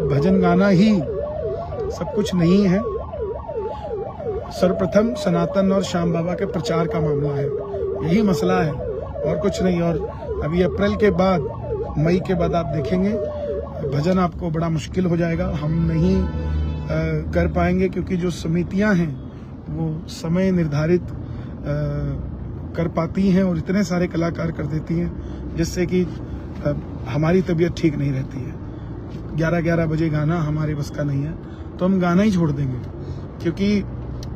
भजन गाना ही सब कुछ नहीं है। सर्वप्रथम सनातन और श्याम बाबा के प्रचार का मामला है, यही मसला है और कुछ नहीं। और अभी अप्रैल के बाद, मई के बाद आप देखेंगे भजन आपको बड़ा मुश्किल हो जाएगा। हम नहीं कर पाएंगे क्योंकि जो समितियां हैं वो समय निर्धारित कर पाती हैं और इतने सारे कलाकार कर देती हैं जिससे कि हमारी तबीयत ठीक नहीं रहती है। 11-11 बजे गाना हमारे बस का नहीं है, तो हम गाना ही छोड़ देंगे, क्योंकि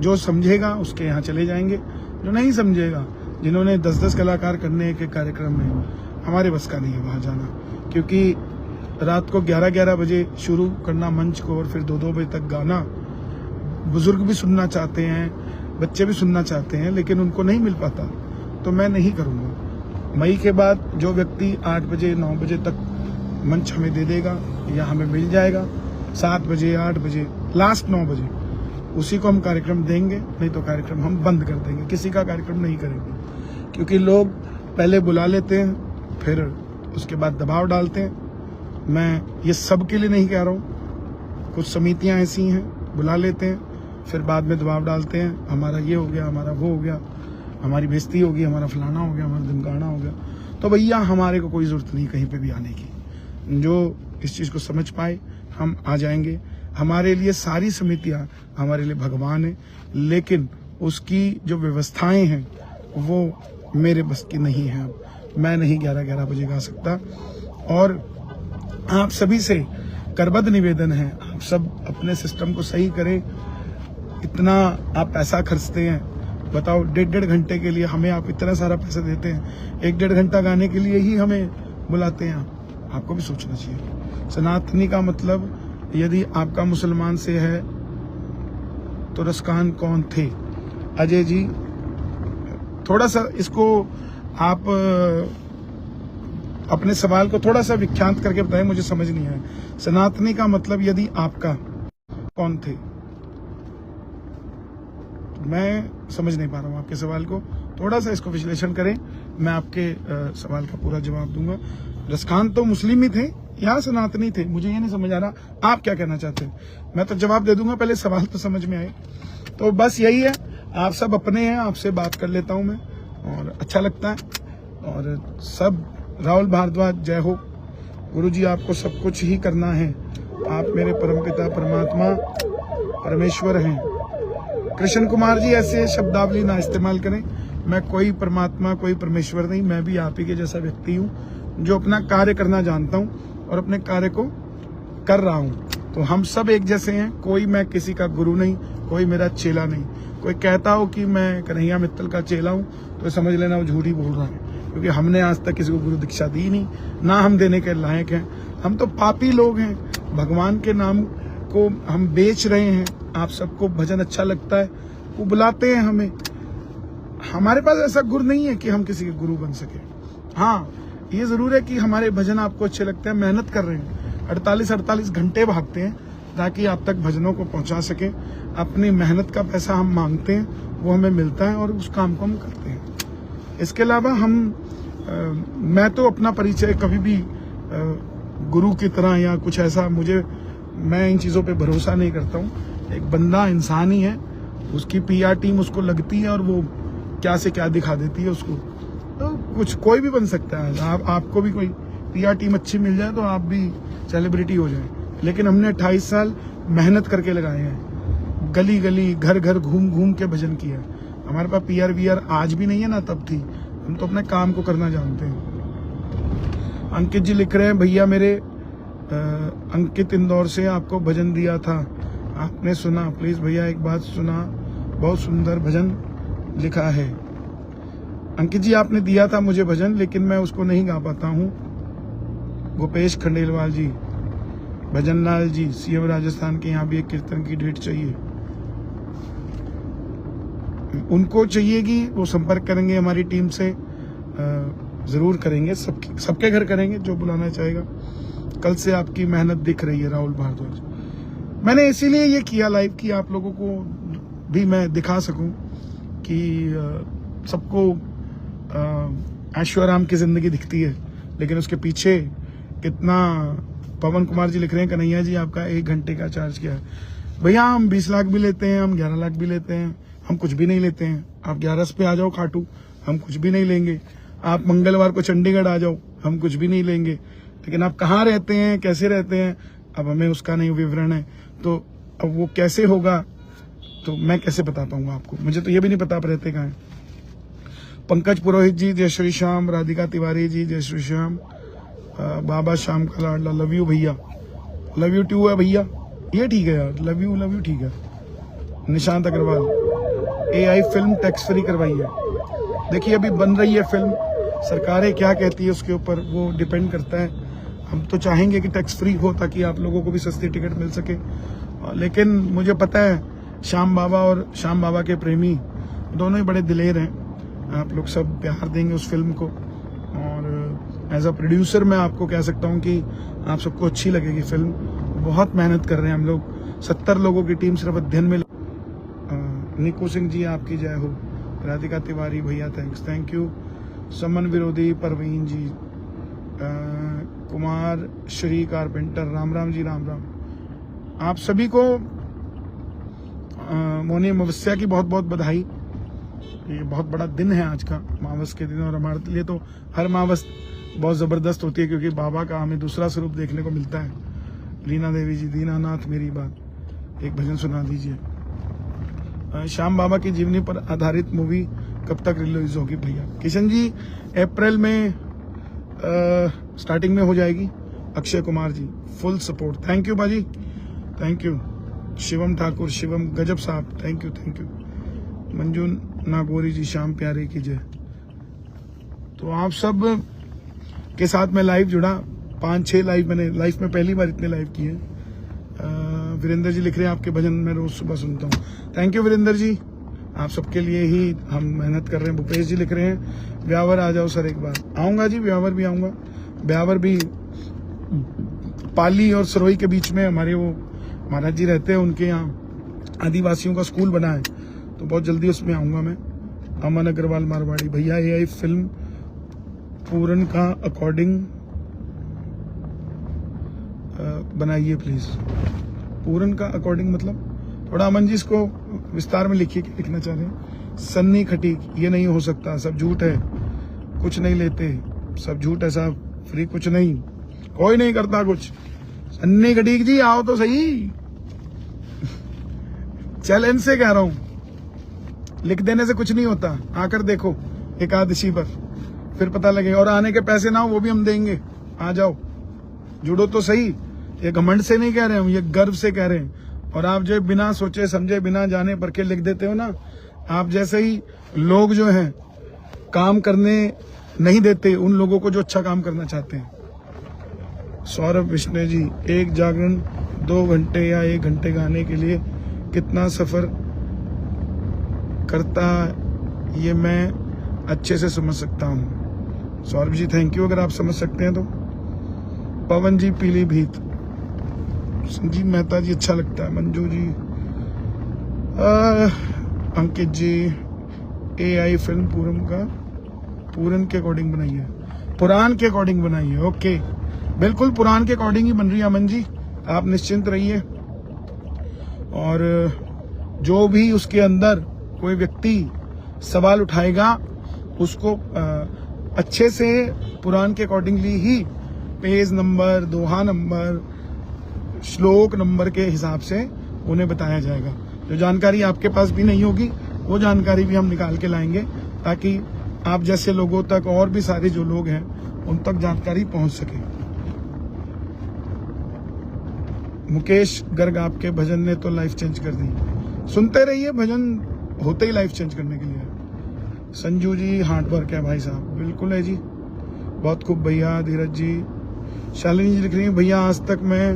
जो समझेगा उसके यहाँ चले जाएंगे, जो नहीं समझेगा, जिन्होंने 10-10 कलाकार करने के कार्यक्रम में, हमारे बस का नहीं है वहाँ जाना। क्योंकि रात को 11-11 बजे शुरू करना मंच को और फिर 2-2 बजे तक गाना, बुजुर्ग भी सुनना चाहते हैं, बच्चे भी सुनना चाहते हैं, लेकिन उनको नहीं मिल पाता, तो मैं नहीं करूँगा। मई के बाद जो व्यक्ति 8 बजे 9 बजे तक मंच हमें दे देगा या हमें मिल जाएगा, 7 बजे 8 बजे लास्ट 9 बजे, उसी को हम कार्यक्रम देंगे, नहीं तो कार्यक्रम हम बंद कर देंगे, किसी का कार्यक्रम नहीं करेंगे। क्योंकि लोग पहले बुला लेते हैं, फिर उसके बाद दबाव डालते हैं। मैं ये सब के लिए नहीं कह रहा हूँ, कुछ समितियां ऐसी हैं, बुला लेते हैं, फिर बाद में दबाव डालते हैं, हमारा ये हो गया, हमारा वो हो गया, हमारी बेइज्जती होगी, हमारा फलाना हो गया, हमारा धमकाना हो गया। तो भैया हमारे को कोई ज़रूरत नहीं कहीं पे भी आने की। जो इस चीज़ को समझ पाए हम आ जाएंगे। हमारे लिए सारी समितियां हमारे लिए भगवान है, लेकिन उसकी जो व्यवस्थाएं हैं वो मेरे बस की नहीं है। अब मैं नहीं 11-11 बजे गा सकता। और आप सभी से करबद्ध निवेदन है, आप सब अपने सिस्टम को सही करें। इतना आप पैसा खर्चते हैं, बताओ 1.5 घंटे के लिए हमें आप इतना सारा पैसा देते हैं, 1-1.5 घंटा गाने के लिए ही हमें बुलाते हैं। आपको भी सोचना चाहिए। सनातनी का मतलब, यदि आपका मुसलमान से है तो रसखान कौन थे? अजय जी, थोड़ा सा इसको आप अपने सवाल को थोड़ा सा विख्यात करके बताएं, मुझे समझ नहीं आया। सनातनी का मतलब यदि आपका कौन थे? मैं समझ नहीं पा रहा हूँ आपके सवाल को, थोड़ा सा इसको विश्लेषण करें, मैं आपके सवाल का पूरा जवाब दूंगा। रसखान तो मुस्लिम ही थे या सनातनी थे, मुझे ये नहीं समझ आ रहा आप क्या कहना चाहते हैं। मैं तो जवाब दे दूंगा, पहले सवाल तो समझ में आए। तो बस यही है, आप सब अपने हैं, आपसे बात कर लेता हूं मैं और अच्छा लगता है। और सब राहुल भारद्वाज जय हो। गुरुजी आपको सब कुछ ही करना है, आप मेरे परमपिता परमात्मा परमेश्वर हैं। कृष्ण कुमार जी ऐसे शब्दावली ना इस्तेमाल करें, मैं कोई परमात्मा कोई परमेश्वर नहीं, मैं भी आप ही के जैसा व्यक्ति हूँ जो अपना कार्य करना जानता हूँ और अपने कार्य को कर रहा हूँ। तो हम सब एक जैसे हैं, कोई मैं किसी का गुरु नहीं, कोई मेरा चेला नहीं। कोई कहता हो कि मैं कन्हैया मित्तल का चेला हूँ तो समझ लेना वो झूठी बोल रहा है, क्योंकि हमने आज तक किसी को गुरु दीक्षा दी नहीं, ना हम देने के लायक हैं। हम तो पापी लोग हैं, भगवान के नाम को हम बेच रहे हैं। आप सबको भजन अच्छा लगता है, वो बुलाते हैं हमें। हमारे पास ऐसा गुरु नहीं है कि हम किसी के गुरु बन सके। हाँ, ये जरूर है कि हमारे भजन आपको अच्छे लगते हैं, मेहनत कर रहे हैं, 48 घंटे भागते हैं ताकि आप तक भजनों को पहुंचा सके। अपनी मेहनत का पैसा हम मांगते हैं, वो हमें मिलता है और उस काम को हम करते हैं। इसके अलावा मैं तो अपना परिचय कभी भी गुरु की तरह या कुछ ऐसा, मैं इन चीज़ों पे भरोसा नहीं करता हूँ। एक बंदा इंसान ही है, उसकी PR टीम उसको लगती है और वो क्या से क्या दिखा देती है उसको। तो कुछ कोई भी बन सकता है। आपको भी कोई PR टीम अच्छी मिल जाए तो आप भी सेलिब्रिटी हो जाए, लेकिन हमने 28 साल मेहनत करके लगाए हैं, गली गली घर घर घूम घूम के भजन किया। हमारे पास PR VR आज भी नहीं है ना तब थी, हम तो अपने काम को करना जानते हैं। अंकित जी लिख रहे हैं, भैया मेरे अंकित इंदौर से आपको भजन दिया था, आपने सुना? प्लीज भैया एक बात सुना, बहुत सुंदर भजन लिखा है। अंकित जी आपने दिया था मुझे भजन, लेकिन मैं उसको नहीं गा पाता हूँ। गोपेश खंडेलवाल जी, भजन लाल जी CM राजस्थान के यहाँ भी एक कीर्तन की डेट चाहिए। उनको चाहिएगी, वो संपर्क करेंगे हमारी टीम से, जरूर करेंगे, सबके घर करेंगे जो बुलाना चाहेगा। कल से आपकी मेहनत दिख रही है राहुल भारद्वाज। मैंने इसीलिए ये किया लाइव कि आप लोगों को भी मैं दिखा सकूं कि सबको ऐशो आराम की जिंदगी दिखती है, लेकिन उसके पीछे कितना पवन कुमार जी लिख रहे हैं, कन्हैया जी आपका 1 घंटे का चार्ज क्या है? भैया हम 20 लाख भी लेते हैं, हम 11 लाख भी लेते हैं, हम कुछ भी नहीं लेते हैं। आप 11 पे आ जाओ खाटू, हम कुछ भी नहीं लेंगे। आप मंगलवार को चंडीगढ़ आ जाओ, हम कुछ भी नहीं लेंगे। लेकिन आप कहाँ रहते हैं, कैसे रहते हैं, अब हमें उसका नहीं विवरण है। तो अब वो कैसे होगा तो मैं कैसे बता पाऊंगा आपको? मुझे तो ये भी नहीं पता आप रहते कहाँ हैं। पंकज पुरोहित जी जय श्री श्याम, राधिका तिवारी जी जय श्री श्याम, बाबा श्याम का लाडला लव यू भैया, लव यू टू है भैया, ये ठीक है यार, लव यू ठीक है। Nishant Agrawal AI film tax free करवाई है। देखिए अभी बन रही है फिल्म, सरकारें क्या कहती है उसके ऊपर वो डिपेंड करता है। हम तो चाहेंगे कि टैक्स फ्री हो ताकि आप लोगों को भी सस्ती टिकट मिल सके, लेकिन मुझे पता है श्याम बाबा और श्याम बाबा के प्रेमी दोनों ही बड़े दिलेर हैं। आप लोग सब प्यार देंगे उस फिल्म को, और एज अ प्रोड्यूसर मैं आपको कह सकता हूँ कि आप सबको अच्छी लगेगी फिल्म। बहुत मेहनत कर रहे हैं हम लोग, 70 लोगों की टीम सिर्फ अध्ययन में। निकू सिंह जी आपकी जय हो, राधिका तिवारी भैया थैंक यू, समन विरोधी परवीन जी, कुमार श्री कारपेंटर राम जी राम। आप सभी को मौनी अमावस्या की बहुत बहुत बधाई। ये बहुत बड़ा दिन है आज का, मावस के दिन, और हमारे लिए तो हर मावस बहुत जबरदस्त होती है क्योंकि बाबा का हमें दूसरा स्वरूप देखने को मिलता है। रीना देवी जी दीनानाथ मेरी बात, एक भजन सुना दीजिए। श्याम बाबा की जीवनी पर आधारित मूवी कब तक रिलीज होगी भैया? किशन जी अप्रैल में स्टार्टिंग में हो जाएगी। Akshay Kumar ji full support, thank you बाजी, थैंक यू। शिवम ठाकुर, शिवम गजब साहब, थैंक यू। मंजू नागौरी जी श्याम प्यारे की जय। तो आप सब के साथ मैं लाइव जुड़ा, 5-6 लाइव मैंने लाइफ में पहली बार इतने लाइव किए। वीरेंद्र जी लिख रहे हैं आपके भजन मैं रोज सुबह सुनता हूँ, थैंक यू वीरेंद्र जी, आप सबके लिए ही हम मेहनत कर रहे हैं। भूपेश जी लिख रहे हैं ब्यावर आ जाओ सर एक बार। आऊंगा जी, ब्यावर भी आऊंगा। ब्यावर भी पाली और सरोई के बीच में हमारे वो महाराज जी रहते हैं, उनके यहाँ आदिवासियों का स्कूल बना है, तो बहुत जल्दी उसमें आऊंगा मैं। अमन अग्रवाल मारवाड़ी भैया AI फिल्म पूरन का अकॉर्डिंग बनाइए प्लीज। पूरन का अकॉर्डिंग मतलब थोड़ा अमन जी इसको विस्तार में लिखिए, लिखना चाह रहे हैं। सन्नी खटीक ये नहीं हो सकता, सब झूठ है, कुछ नहीं लेते, सब झूठ है साहब, फ्री कुछ नहीं, कोई नहीं करता कुछ। सन्नी खटीक जी आओ तो सही, चैलेंज से कह रहा हूं, लिख देने से कुछ नहीं होता, आकर देखो एकादशी पर, फिर पता लगेगा। और आने के पैसे ना हो वो भी हम देंगे, आ जाओ, जुड़ो तो सही। ये घमंड से नहीं कह रहे हम, ये गर्व से कह रहे हैं। और आप जो बिना सोचे समझे बिना जाने परखे लिख देते हो ना, आप जैसे ही लोग जो हैं काम करने नहीं देते उन लोगों को जो अच्छा काम करना चाहते हैं। सौरभ विष्णु जी, एक जागरण 2 घंटे या 1 घंटे का आने के लिए कितना सफर करता ये मैं अच्छे से समझ सकता हूँ। सौरभ जी थैंक यू, अगर आप समझ सकते हैं तो। पवन जी पीलीभीत, संजीव मेहता जी अच्छा लगता है। मंजू जी, अंकित जी AI फिल्म पूरन के अकॉर्डिंग बनाई है, पुराण के अकॉर्डिंग बनाई है। ओके, बिल्कुल पुराण के अकॉर्डिंग ही बन रही है अमन जी, आप निश्चिंत रहिए। और जो भी उसके अंदर कोई व्यक्ति सवाल उठाएगा उसको अच्छे से पुराण के अकॉर्डिंगली ही पेज नंबर, दोहा नंबर, श्लोक नंबर के हिसाब से उन्हें बताया जाएगा। जो जानकारी आपके पास भी नहीं होगी वो जानकारी भी हम निकाल के लाएंगे, ताकि आप जैसे लोगों तक और भी सारे जो लोग हैं उन तक जानकारी पहुंच सके। मुकेश गर्ग, आपके भजन ने तो लाइफ चेंज कर दी। सुनते रहिए, भजन होते ही लाइफ चेंज करने के लिए। संजू जी हार्ड वर्क है भाई साहब, बिल्कुल है जी, बहुत खूब भैया। धीरज जी, शालिनी जी लिख रही है भैया आज तक मैं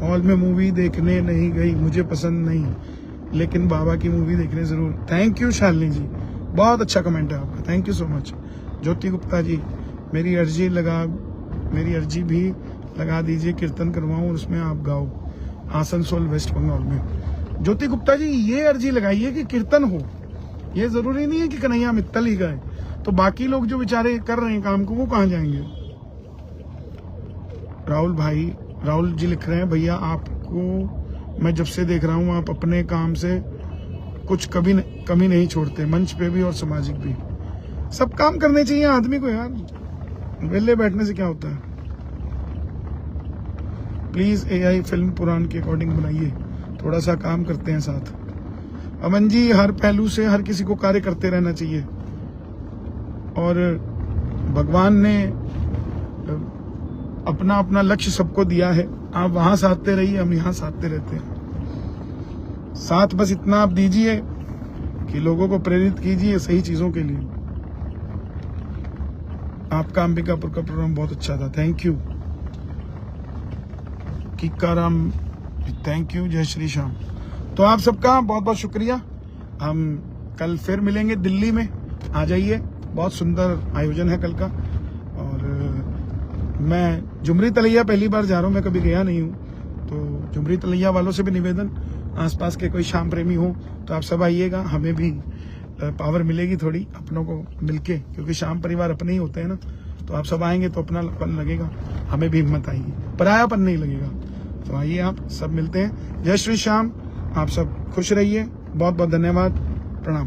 हॉल में मूवी देखने नहीं गई, मुझे पसंद नहीं, लेकिन बाबा की मूवी देखने जरूर। थैंक यू शालिनी जी, बहुत अच्छा कमेंट है आपका, थैंक यू सो मच। ज्योति गुप्ता जी, मेरी अर्जी भी लगा दीजिए, कीर्तन करवाऊं और उसमें आप गाओ, आसनसोल वेस्ट बंगाल में। ज्योति गुप्ता जी ये अर्जी लगाइए कि कीर्तन हो, ये जरूरी नहीं है कि कन्हैया मित्तल ही गाए, तो बाकी लोग जो बेचारे कर रहे हैं काम को वो कहाँ जाएंगे। राहुल भाई राहुल जी लिख रहे हैं, भैया आपको मैं जब से देख रहा हूँ आप अपने काम से कुछ कमी नहीं छोड़ते, मंच पे भी और सामाजिक भी। सब काम करने चाहिए आदमी को यार, वेले बैठने से क्या होता है। प्लीज AI फिल्म पुराण के अकॉर्डिंग बनाइए, थोड़ा सा काम करते हैं साथ। अमन जी, हर पहलू से हर किसी को कार्य करते रहना चाहिए, और भगवान ने अपना अपना लक्ष्य सबको दिया है। आप वहां साधते रहिए, हम यहाँ साधते रहते हैं। साथ बस इतना आप दीजिए कि लोगों को प्रेरित कीजिए सही चीजों के लिए। आपका अंबिकापुर का प्रोग्राम बहुत अच्छा था, thank you. Kikaram, thank you. जय श्री श्याम। तो आप सबका बहुत बहुत शुक्रिया। हम कल फिर मिलेंगे दिल्ली में, आ जाइए, बहुत सुंदर आयोजन है कल का। और मैं झुमरी तलैया पहली बार जा रहा हूँ, मैं कभी गया नहीं हूँ, तो झुमरी तलैया वालों से भी निवेदन, आसपास के कोई श्याम प्रेमी हो तो आप सब आइएगा, हमें भी पावर मिलेगी थोड़ी अपनों को मिलके, क्योंकि श्याम परिवार अपने ही होते हैं ना। तो आप सब आएंगे तो अपनापन लगेगा, हमें भी हिम्मत आएगी, परायापन नहीं लगेगा। तो आइए, आप सब मिलते हैं। जय श्री श्याम। आप सब खुश रहिए, बहुत बहुत धन्यवाद, प्रणाम।